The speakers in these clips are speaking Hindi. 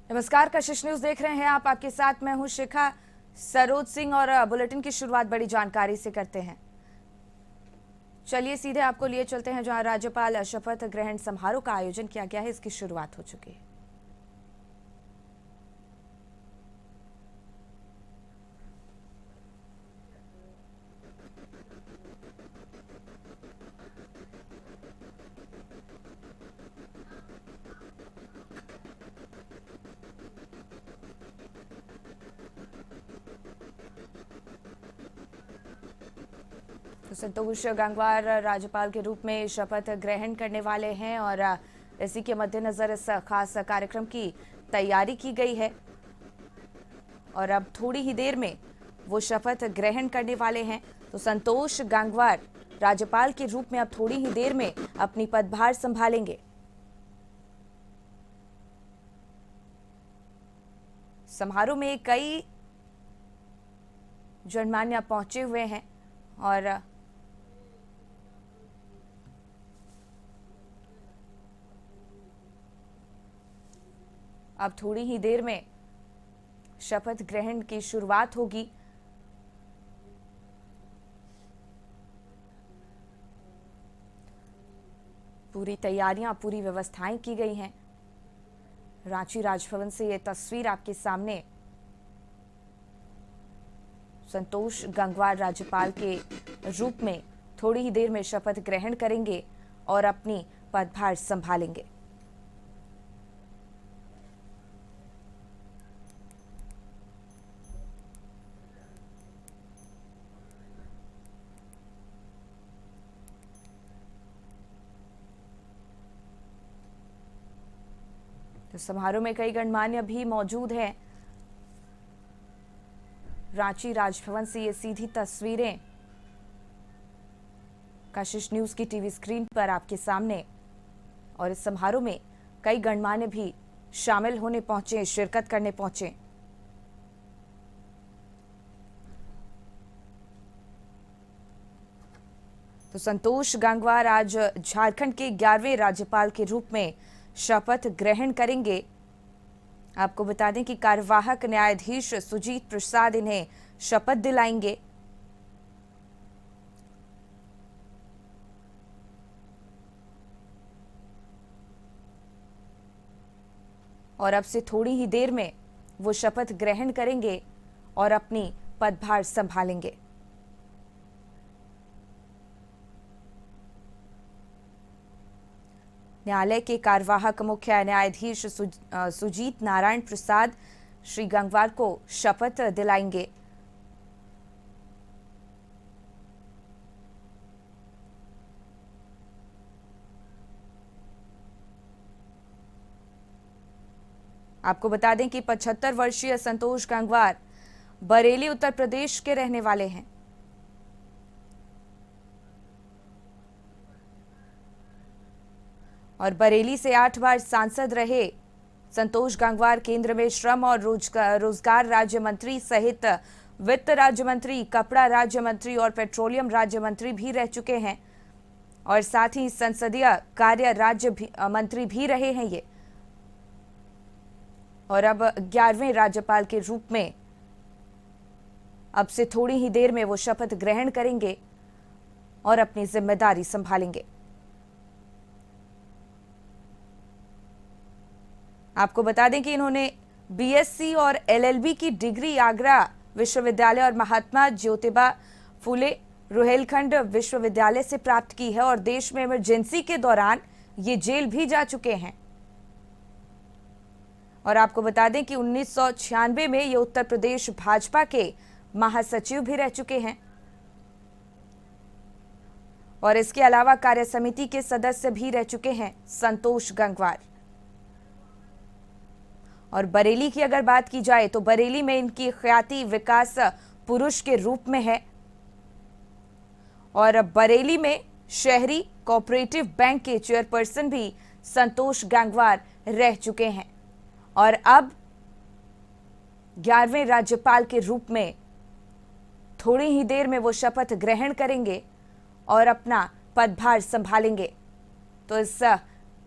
नमस्कार, कशिश न्यूज देख रहे हैं आप। आपके साथ मैं हूं शिखा सरोज सिंह और बुलेटिन की शुरुआत बड़ी जानकारी से करते हैं। चलिए सीधे आपको लिए चलते हैं जहां राज्यपाल शपथ ग्रहण समारोह का आयोजन किया गया है। इसकी शुरुआत हो चुकी है। तो संतोष गंगवार राज्यपाल के रूप में शपथ ग्रहण करने वाले हैं और इसी के मद्देनजर इस खास कार्यक्रम की तैयारी की गई है और अब थोड़ी ही देर में वो शपथ ग्रहण करने वाले हैं। तो संतोष गंगवार राज्यपाल के रूप में अब थोड़ी ही देर में अपनी पदभार संभालेंगे। समारोह में कई गणमान्य पहुंचे हुए हैं और अब थोड़ी ही देर में शपथ ग्रहण की शुरुआत होगी। पूरी तैयारियां, पूरी व्यवस्थाएं की गई हैं। रांची राजभवन से ये तस्वीर आपके सामने। संतोष गंगवार राज्यपाल के रूप में थोड़ी ही देर में शपथ ग्रहण करेंगे और अपनी पदभार संभालेंगे। तो समारोह में कई गणमान्य भी मौजूद हैं। रांची राजभवन से ये सीधी तस्वीरें कशिश न्यूज की टीवी स्क्रीन पर आपके सामने। और इस समारोह में कई गणमान्य भी शामिल होने पहुंचे, शिरकत करने पहुंचे। तो संतोष गंगवार आज झारखंड के 11वें राज्यपाल के रूप में शपथ ग्रहण करेंगे। आपको बता दें कि कार्यवाहक न्यायाधीश सुजीत प्रसाद इन्हें शपथ दिलाएंगे। और अब से थोड़ी ही देर में वो शपथ ग्रहण करेंगे और अपनी पदभार संभालेंगे। न्यायालय के कार्यवाहक मुख्य न्यायाधीश सुजीत नारायण प्रसाद श्री गंगवार को शपथ दिलाएंगे। आपको बता दें कि 75 वर्षीय संतोष गंगवार बरेली उत्तर प्रदेश के रहने वाले हैं। और बरेली से 8 बार सांसद रहे संतोष गंगवार केंद्र में श्रम और रोजगार राज्य मंत्री सहित वित्त राज्य मंत्री, कपड़ा राज्य मंत्री और पेट्रोलियम राज्य मंत्री भी रह चुके हैं। और साथ ही संसदीय कार्य राज्य मंत्री भी रहे हैं ये। और अब 11वें राज्यपाल के रूप में अब से थोड़ी ही देर में वो शपथ ग्रहण करेंगे और अपनी जिम्मेदारी संभालेंगे। आपको बता दें कि इन्होंने बीएससी और एलएलबी की डिग्री आगरा विश्वविद्यालय और महात्मा ज्योतिबा फुले रुहेलखंड विश्वविद्यालय से प्राप्त की है। और देश में इमरजेंसी के दौरान ये जेल भी जा चुके हैं। और आपको बता दें कि 1996 में ये उत्तर प्रदेश भाजपा के महासचिव भी रह चुके हैं। और इसके अलावा कार्य समिति के सदस्य भी रह चुके हैं संतोष गंगवार। और बरेली की अगर बात की जाए तो बरेली में इनकी ख्याति विकास पुरुष के रूप में है। और बरेली में शहरी कोऑपरेटिव बैंक के चेयरपर्सन भी संतोष गंगवार रह चुके हैं। और अब 11वें राज्यपाल के रूप में थोड़ी ही देर में वो शपथ ग्रहण करेंगे और अपना पदभार संभालेंगे। तो इस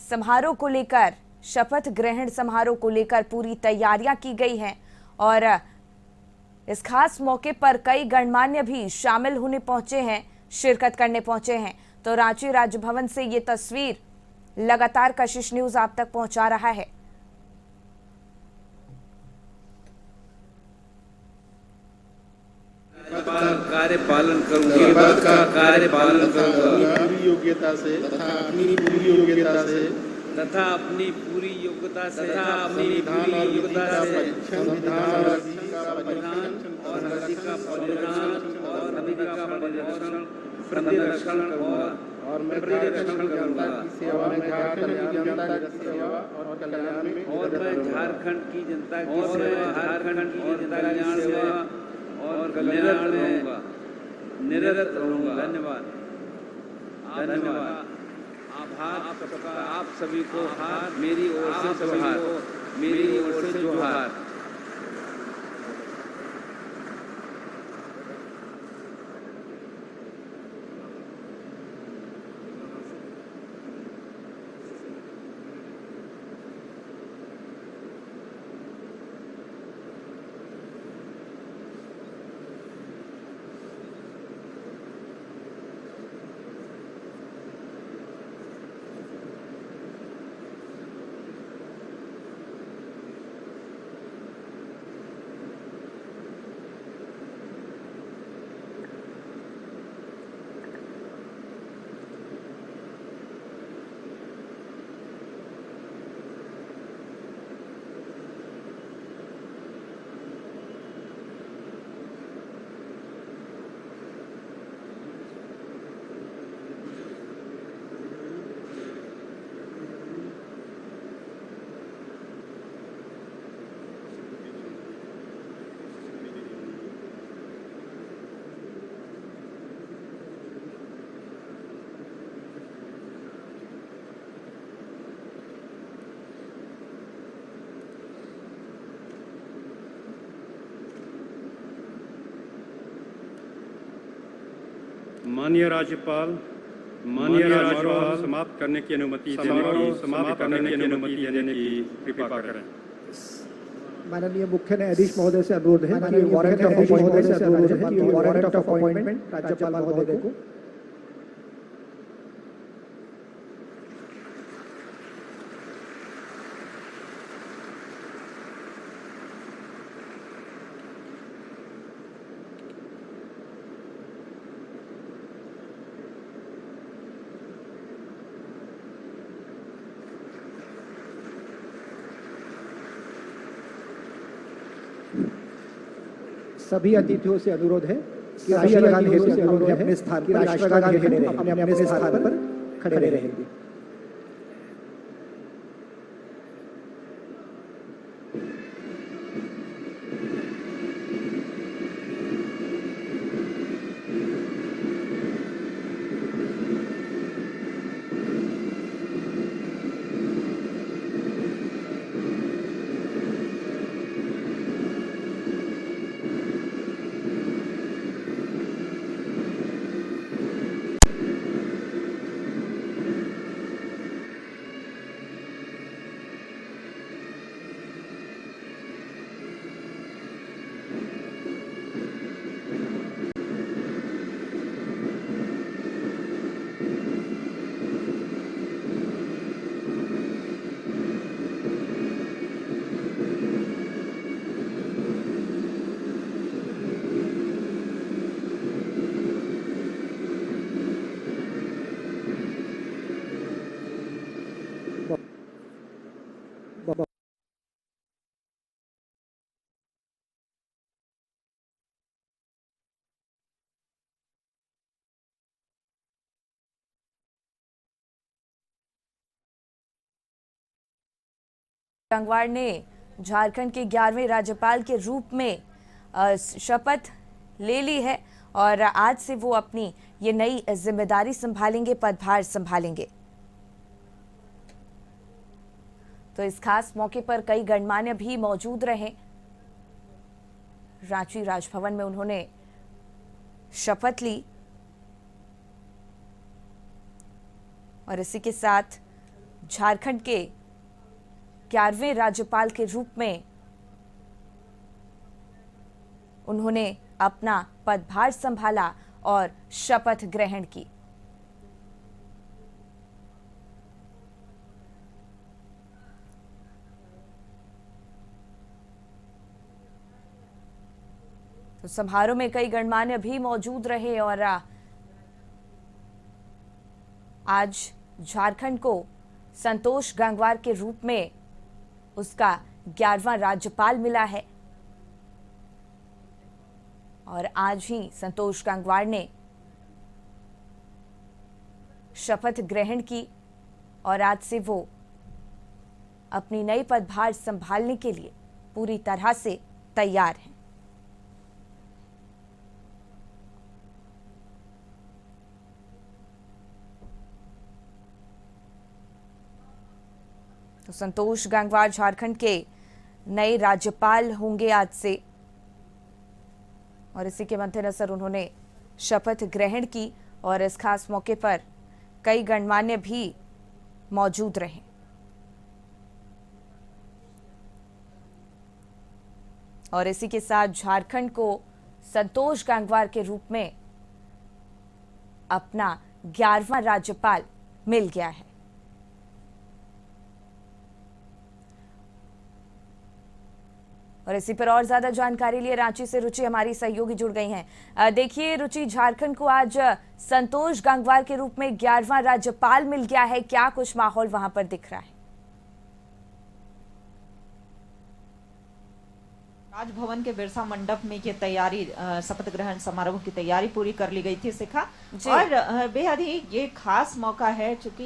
समारोह को लेकर शपथ ग्रहण समारोह को लेकर पूरी तैयारियां की गई हैं और इस खास मौके पर कई गणमान्य भी शामिल होने पहुंचे हैं, शिरकत करने पहुंचे हैं। तो रांची राजभवन से ये तस्वीर लगातार कशिश न्यूज आप तक पहुंचा रहा है। कार्य पालन करूंगी, पद का कार्य पालन करूंगा पूरी योग्यता से तथा अपनी पूरी योग्यता से तथा अपनी पूरी योग्यता से संविधान और विधि का प्रतिरक्षण करूंगा और मैं झारखंड की जनता की सेवा में झारखंड की जनता की सेवा और कल्याण में और मैं झारखंड की जनता की सेवा और कल्याण में निरत रहूंगा। धन्यवाद। आभार सबका, आप सभी को मेरी ओर से जोहार। माननीय राज्यपाल समाप्त करने की अनुमति देने की कृपा करें। माननीय मुख्य न्यायाधीश महोदय से अनुरोध है कि वारंट ऑफ अपॉइंटमेंट राज्यपाल महोदय को सभी अतिथियों से अनुरोध है कि अपने स्थान पर अपने स्थान पर खड़े रहेंगे। गंगवार ने झारखंड के 11वें राज्यपाल के रूप में शपथ ले ली है और आज से वो अपनी ये नई जिम्मेदारी संभालेंगे, पदभार संभालेंगे। तो इस खास मौके पर कई गणमान्य भी मौजूद रहे। रांची राजभवन में उन्होंने शपथ ली और इसी के साथ झारखंड के 11वें राज्यपाल के रूप में उन्होंने अपना पदभार संभाला और शपथ ग्रहण की। तो समारोह में कई गणमान्य भी मौजूद रहे और आज झारखंड को संतोष गंगवार के रूप में उसका 11वां राज्यपाल मिला है और आज ही संतोष गंगवार ने शपथ ग्रहण की और आज से वो अपनी नई पदभार संभालने के लिए पूरी तरह से तैयार हैं। तो संतोष गंगवार झारखंड के नए राज्यपाल होंगे आज से और इसी के मद्देनजर उन्होंने शपथ ग्रहण की और इस खास मौके पर कई गणमान्य भी मौजूद रहे। और इसी के साथ झारखंड को संतोष गंगवार के रूप में अपना 11वां राज्यपाल मिल गया है। और इसी पर और ज्यादा जानकारी लिए रांची से रुचि हमारी सहयोगी जुड़ गई हैं। देखिए रुचि, झारखंड को आज संतोष गंगवार के रूप में 11वां राज्यपाल मिल गया है, क्या कुछ माहौल वहां पर दिख रहा है? राजभवन के बिरसा मंडप में ये तैयारी, शपथ ग्रहण समारोह की तैयारी पूरी कर ली गई थी शिखा। और बेहद ही ये खास मौका है क्योंकि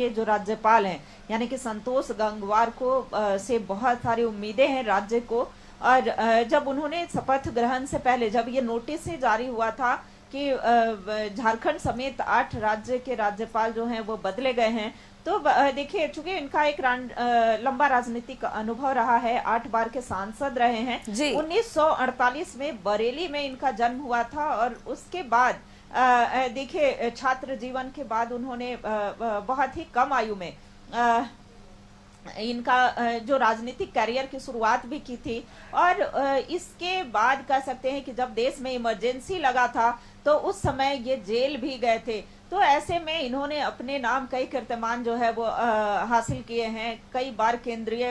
ये जो राज्यपाल हैं यानी कि संतोष गंगवार को से बहुत सारी उम्मीदें हैं राज्य को। और जब उन्होंने शपथ ग्रहण से पहले जब ये नोटिस से जारी हुआ था कि झारखंड समेत 8 राज्य के राज्यपाल जो हैं वो बदले गए हैं, तो देखिए चूंकि इनका एक लंबा राजनीतिक अनुभव रहा है, 8 बार के सांसद रहे हैं। 1948 में बरेली में इनका जन्म हुआ था और उसके बाद देखिए छात्र जीवन के बाद उन्होंने बहुत ही कम आयु में इनका जो राजनीतिक करियर की शुरुआत भी की थी। और इसके बाद कह सकते हैं कि जब देश में इमरजेंसी लगा था तो उस समय ये जेल भी गए थे। तो ऐसे में इन्होंने अपने नाम कई कीर्तिमान जो है वो हासिल किए हैं। कई बार केंद्रीय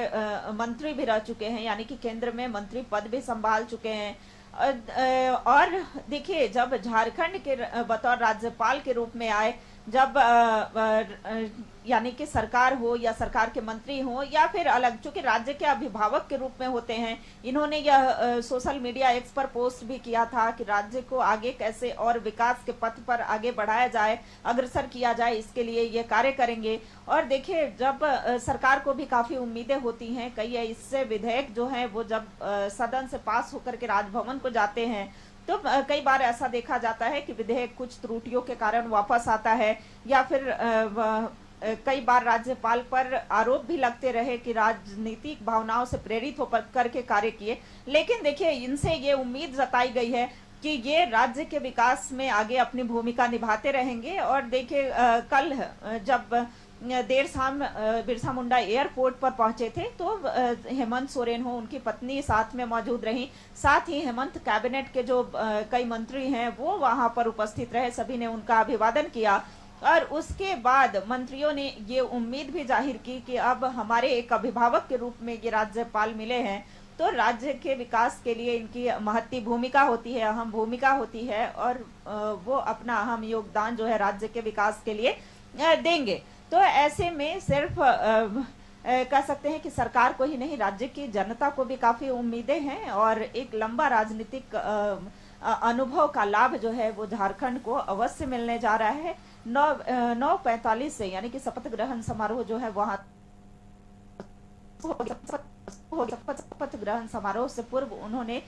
मंत्री भी रह चुके हैं, यानी कि केंद्र में मंत्री पद भी संभाल चुके हैं। और देखिए जब झारखंड के बतौर राज्यपाल के रूप में आए, जब यानी कि सरकार हो या सरकार के मंत्री हो या फिर अलग, चूंकि राज्य के अभिभावक के रूप में होते हैं, इन्होंने यह सोशल मीडिया एक्स पर पोस्ट भी किया था कि राज्य को आगे कैसे और विकास के पथ पर आगे बढ़ाया जाए, अग्रसर किया जाए, इसके लिए ये कार्य करेंगे। और देखिए जब सरकार को भी काफी उम्मीदें होती हैं, कई इससे विधेयक जो है वो जब सदन से पास होकर के राजभवन को जाते हैं तो कई बार ऐसा देखा जाता है कि विधेयक कुछ त्रुटियों के कारण वापस आता है या फिर कई बार राज्यपाल पर आरोप भी लगते रहे कि राजनीतिक भावनाओं से प्रेरित होकर करके कार्य किए। लेकिन देखिए इनसे ये उम्मीद जताई गई है कि ये राज्य के विकास में आगे अपनी भूमिका निभाते रहेंगे। और देखिए कल जब देर शाम बिरसा मुंडा एयरपोर्ट पर पहुंचे थे तो हेमंत सोरेन हो, उनकी पत्नी साथ में मौजूद रही। साथ ही हेमंत कैबिनेट के जो कई मंत्री हैं वो वहां पर उपस्थित रहे, सभी ने उनका अभिवादन किया। और उसके बाद मंत्रियों ने ये उम्मीद भी जाहिर की कि अब हमारे एक अभिभावक के रूप में ये राज्यपाल मिले हैं तो राज्य के विकास के लिए इनकी महत्वपूर्ण भूमिका होती है, अहम भूमिका होती है और वो अपना अहम योगदान जो है राज्य के विकास के लिए देंगे। तो ऐसे में सिर्फ कह सकते हैं कि सरकार को ही नहीं, राज्य की जनता को भी काफी उम्मीदें हैं और एक लंबा राजनीतिक अनुभव का लाभ जो है वो झारखंड को अवश्य मिलने जा रहा है। 9:45 से यानी कि शपथ ग्रहण समारोह जो है वहां शपथ ग्रहण समारोह से पूर्व उन्होंने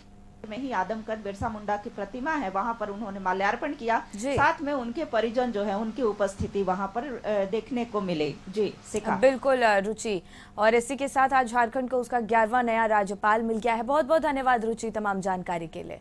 में ही आदमकद बिरसा मुंडा की प्रतिमा है वहां पर उन्होंने माल्यार्पण किया। साथ में उनके परिजन जो है उनकी उपस्थिति वहां पर देखने को मिले। जी शिखा। बिल्कुल रुचि, और इसी के साथ आज झारखंड को उसका 11वां नया राज्यपाल मिल गया है। बहुत बहुत धन्यवाद रुचि तमाम जानकारी के लिए।